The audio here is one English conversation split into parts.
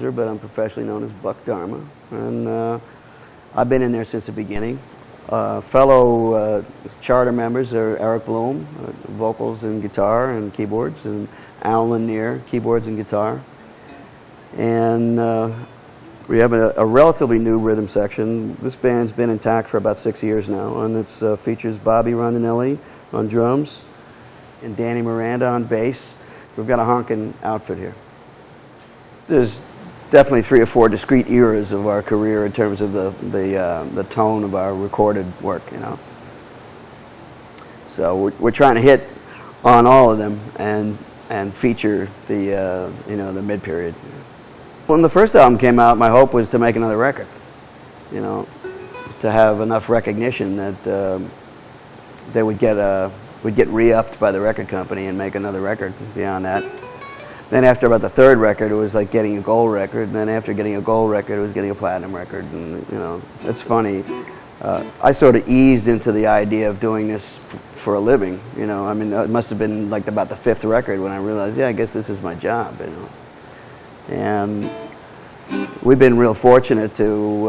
composer, but I'm professionally known as Buck Dharma. And I've been in there since the beginning. Fellow charter members are Eric Bloom, vocals and guitar and keyboards, and Al Lanier, keyboards and guitar. And we have a relatively new rhythm section. This band's been intact for about 6 years now, and it features Bobby Rondinelli on drums and Danny Miranda on bass. We've got a honking outfit here. There's definitely 3 or 4 discrete eras of our career in terms of the tone of our recorded work, you know. So we're trying to hit on all of them and feature the the mid period. When the first album came out, my hope was to make another record, you know, to have enough recognition that they would get re-upped by the record company and make another record beyond that. Then after about the 3rd record, it was like getting a gold record. And then after getting a gold record, it was getting a platinum record. And, you know, it's funny. I sort of eased into the idea of doing this for a living, you know. I mean, it must have been like about the 5th record when I realized, yeah, I guess this is my job, you know. And we've been real fortunate to,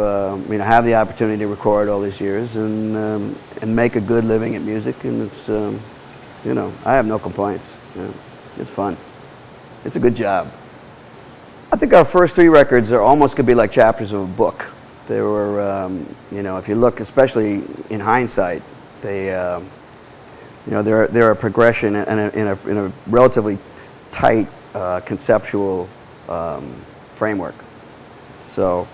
have the opportunity to record all these years and make a good living at music. And it's, I have no complaints. You know. It's fun. It's a good job. I think our first 3 records are almost could be like chapters of a book. They were, if you look, especially in hindsight, they're a progression in a relatively tight conceptual framework. So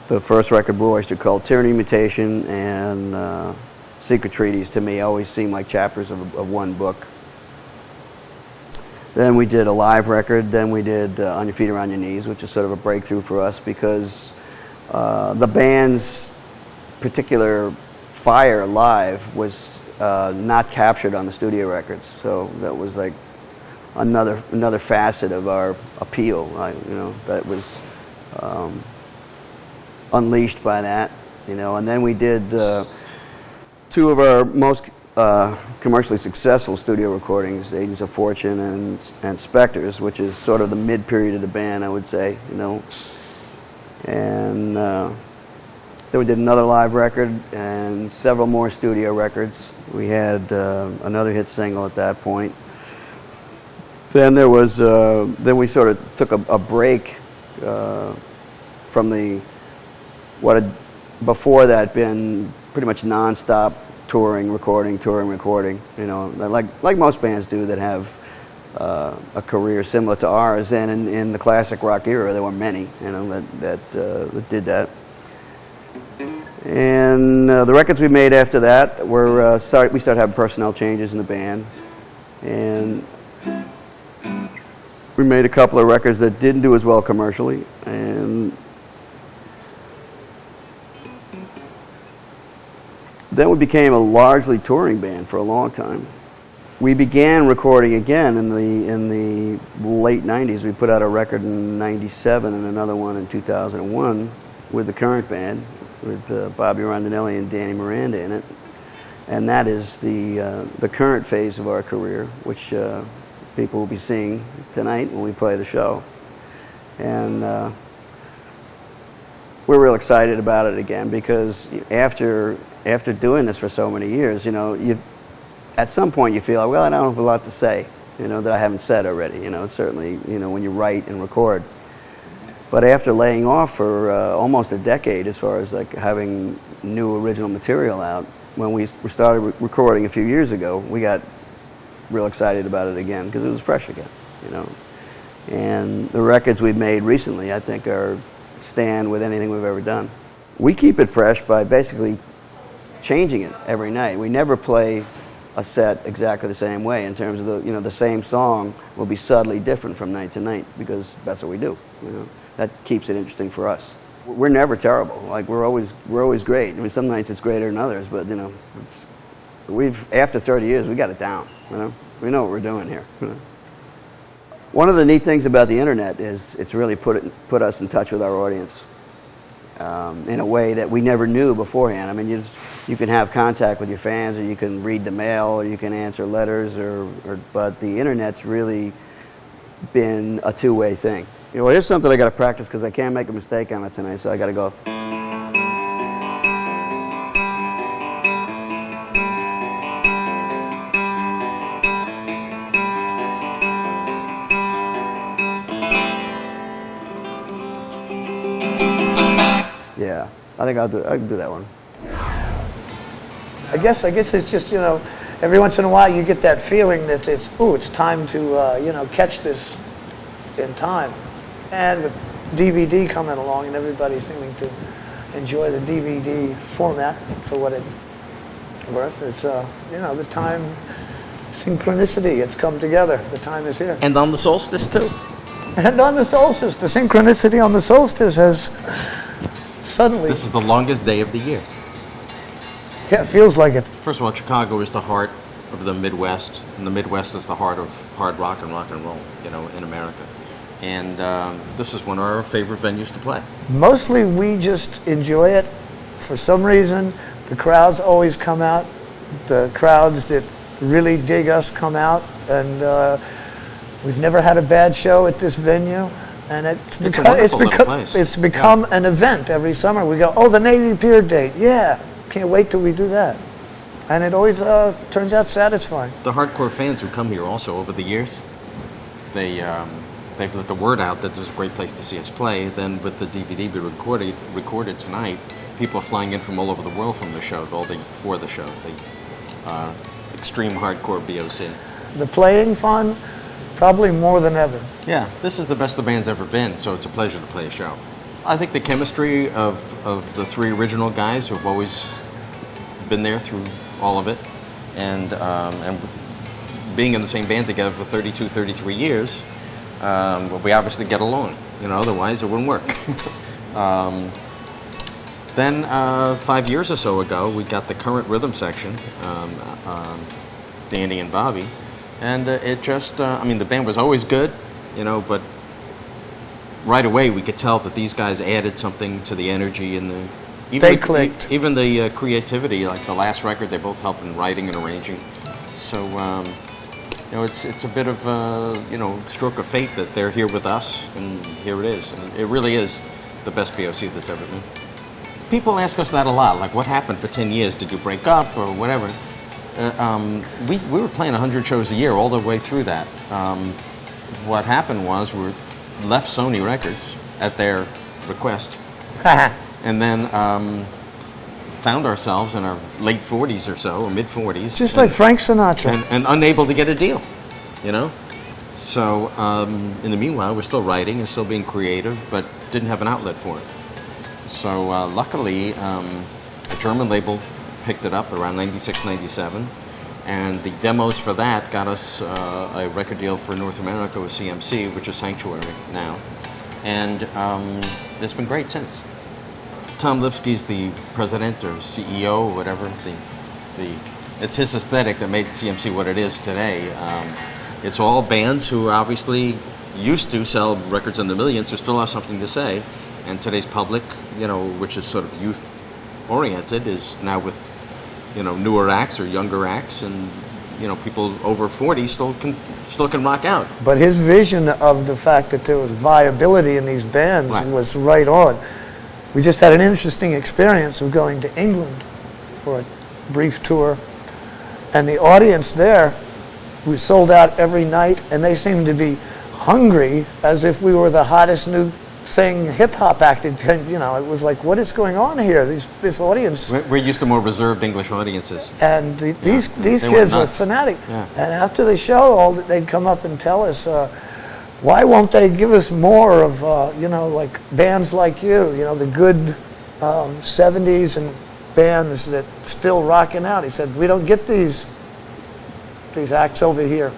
the first record, Blue Oyster, called Tyranny, Mutation, and Secret Treaties, to me always seem like chapters of one book. Then we did a live record. Then we did On Your Feet Around Your Knees, which is sort of a breakthrough for us because the band's particular fire live was not captured on the studio records. So that was like another facet of our appeal, that was unleashed by that, And then we did 2 of our most commercially successful studio recordings, Agents of Fortune and Spectres, which is sort of the mid-period of the band, I would say, And then we did another live record and several more studio records. We had another hit single at that point. Then there was, then we sort of took a break from what had before that been pretty much non-stop touring, recording, like most bands do that have a career similar to ours. And in the classic rock era, there were many, that did that. And the records we made after that were we started having personnel changes in the band, and we made a couple of records that didn't do as well commercially, and then we became a largely touring band for a long time. We began recording again in the late 90s. We put out a record in 97 and another one in 2001 with the current band, with Bobby Rondinelli and Danny Miranda in it. And that is the current phase of our career, which people will be seeing tonight when we play the show. And we're real excited about it again because after doing this for so many years, at some point you feel, well, I don't have a lot to say, that I haven't said already. It's certainly, when you write and record. But after laying off for almost a decade, as far as like having new original material out, when we started recording a few years ago, we got real excited about it again because it was fresh again, And the records we've made recently, I think, stand with anything we've ever done. We keep it fresh by basically changing it every night. We never play a set exactly the same way in terms of the same song will be subtly different from night to night because that's what we do. That keeps it interesting for us. We're never terrible. Like we're always great. I mean, some nights it's greater than others, but after 30 years we got it down. We know what we're doing here. One of the neat things about the internet is it's really put us in touch with our audience in a way that we never knew beforehand. I mean, you can have contact with your fans, or you can read the mail, or you can answer letters, but the internet's really been a two-way thing. Yeah, well, here's something I got to practice because I can't make a mistake on it tonight, so I got to go. Yeah, I think I'll do that one. I guess it's just, you know, every once in a while you get that feeling that it's time to, you know, catch this in time. And with DVD coming along and everybody seeming to enjoy the DVD format for what it's worth, it's, you know, the time, synchronicity, it's come together. The time is here. And on the solstice, too. And on the solstice, the synchronicity on the solstice has suddenly... This is the longest day of the year. Yeah, it feels like it. First of all, Chicago is the heart of the Midwest, and the Midwest is the heart of hard rock and roll, you know, in America. And this is one of our favorite venues to play. Mostly we just enjoy it. For some reason, the crowds always come out. The crowds that really dig us come out, and we've never had a bad show at this venue. And it's become an event every summer. We go, oh, the Navy Pier date, yeah. Can't wait till we do that. And it always turns out satisfying. The hardcore fans who come here also over the years, they've let the word out that this is a great place to see us play. Then with the DVD we recorded tonight, people are flying in from all over the world from the show, for the show, the extreme hardcore BOC. The playing fun, probably more than ever. Yeah, this is the best the band's ever been, so it's a pleasure to play a show. I think the chemistry of the three original guys who have always been there through all of it, and being in the same band together for 32, 33 years, we obviously get along. You know, otherwise it wouldn't work. Then 5 years or so ago, we got the current rhythm section, Danny and Bobby, and it just, I mean, the band was always good, you know, but right away we could tell that these guys added something to the energy and they clicked. Even the creativity, like the last record, they both helped in writing and arranging. So, you know, it's a bit of you know, stroke of fate that they're here with us, and here it is. And it really is the best BOC that's ever been. People ask us that a lot, like what happened for 10 years? Did you break up or whatever? We were playing 100 shows a year all the way through that. What happened was we left Sony Records at their request, and then found ourselves in our late 40s or so, or mid 40s. Just like Frank Sinatra. And unable to get a deal, you know? So in the meanwhile, we're still writing and still being creative, but didn't have an outlet for it. So luckily, a German label picked it up around 96, 97. And the demos for that got us a record deal for North America with CMC, which is Sanctuary now. And it's been great since. Tom Lipsky's the president or CEO or whatever. It's his aesthetic that made CMC what it is today. It's all bands who obviously used to sell records in the millions who still have something to say. And today's public, you know, which is sort of youth-oriented, is now with, you know, newer acts or younger acts, and you know, people over 40 still can rock out. But his vision of the fact that there was viability in these bands was right on. We just had an interesting experience of going to England for a brief tour, and the audience there, we sold out every night, and they seemed to be hungry as if we were the hottest new thing hip-hop acted. You know, it was like, what is going on here? This audience. We're used to more reserved English audiences. And these kids were fanatic. Yeah. And after the show, they'd come up and tell us, why won't they give us more of, you know, like bands like you know, the good 70s and bands that still rocking out. He said, we don't get these acts over here.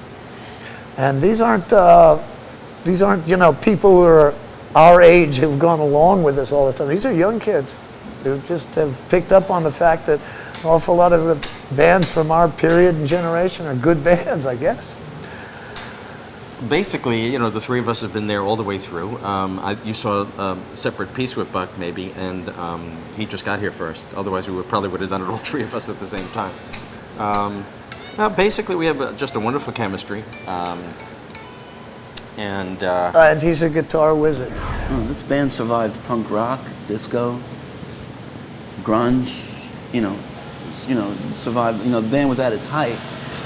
And these aren't, you know, people who are our age who've gone along with us all the time. These are young kids who just have picked up on the fact that an awful lot of the bands from our period and generation are good bands, I guess. Basically, you know, the three of us have been there all the way through. You saw a separate piece with Buck, maybe, and he just got here first. Otherwise, we probably would have done it all three of us at the same time. Basically, we have just a wonderful chemistry. And he's a guitar wizard. Oh, this band survived punk rock, disco, grunge. Survived. The band was at its height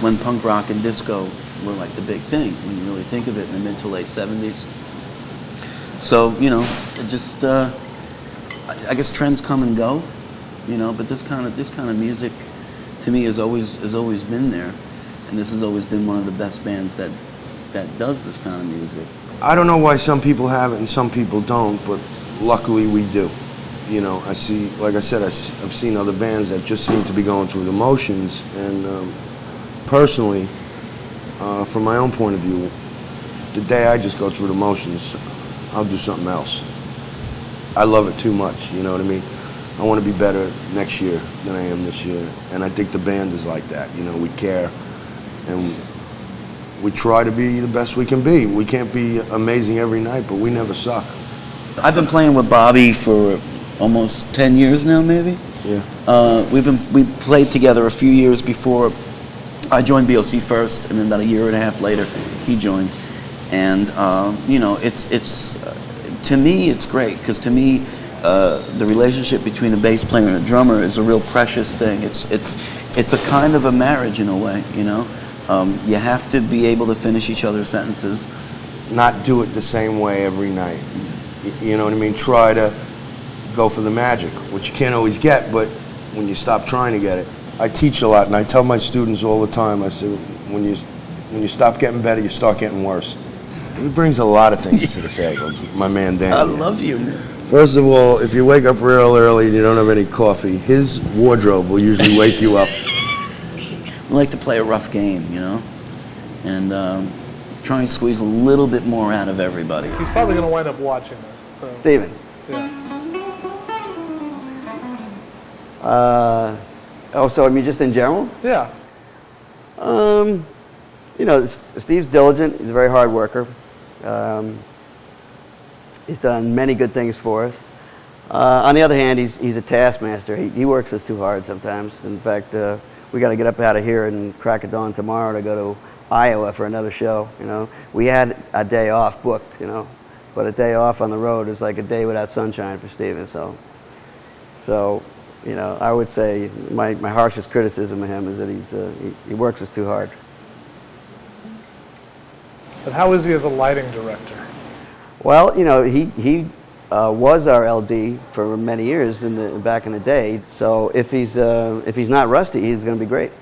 when punk rock and disco were like the big thing. When you really think of it, in the mid to late '70s. So it just I guess trends come and go, but this kind of music to me has always been there, and this has always been one of the best bands that does this kind of music. I don't know why some people have it and some people don't, but luckily we do. I see, like I said, I've seen other bands that just seem to be going through the motions, and personally, from my own point of view, the day I just go through the motions, I'll do something else. I love it too much, you know what I mean? I want to be better next year than I am this year, and I think the band is like that. We care, and we try to be the best we can be. We can't be amazing every night, but we never suck. I've been playing with Bobby for almost 10 years now, maybe. Yeah. We played together a few years before I joined BOC first, and then about a year and a half later, he joined. And it's to me, it's great, because to me, the relationship between a bass player and a drummer is a real precious thing. It's a kind of a marriage in a way. You have to be able to finish each other's sentences. Not do it the same way every night. You know what I mean? Try to go for the magic, which you can't always get, but when you stop trying to get it. I teach a lot, and I tell my students all the time, I say, when you stop getting better, you start getting worse. It brings a lot of things to the table, my man Dan. I love you, man. First of all, if you wake up real early and you don't have any coffee, his wardrobe will usually wake you up. We like to play a rough game, and try and squeeze a little bit more out of everybody. He's probably going to wind up watching this. So. Steven. Yeah. So I mean, just in general? Yeah. Steve's diligent. He's a very hard worker. He's done many good things for us. On the other hand, he's a taskmaster. He works us too hard sometimes. In fact, we got to get up out of here and crack of dawn tomorrow to go to Iowa for another show. We had a day off booked. But a day off on the road is like a day without sunshine for Steven. So I would say my harshest criticism of him is that he works us too hard. But how is he as a lighting director? Well, he was our LD for many years back in the day. So if he's not rusty, he's going to be great.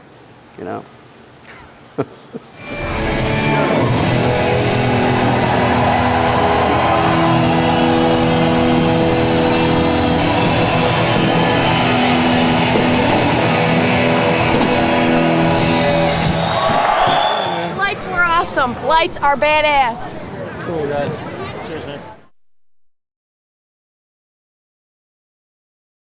Lights were awesome. Lights are badass. Cool, guys.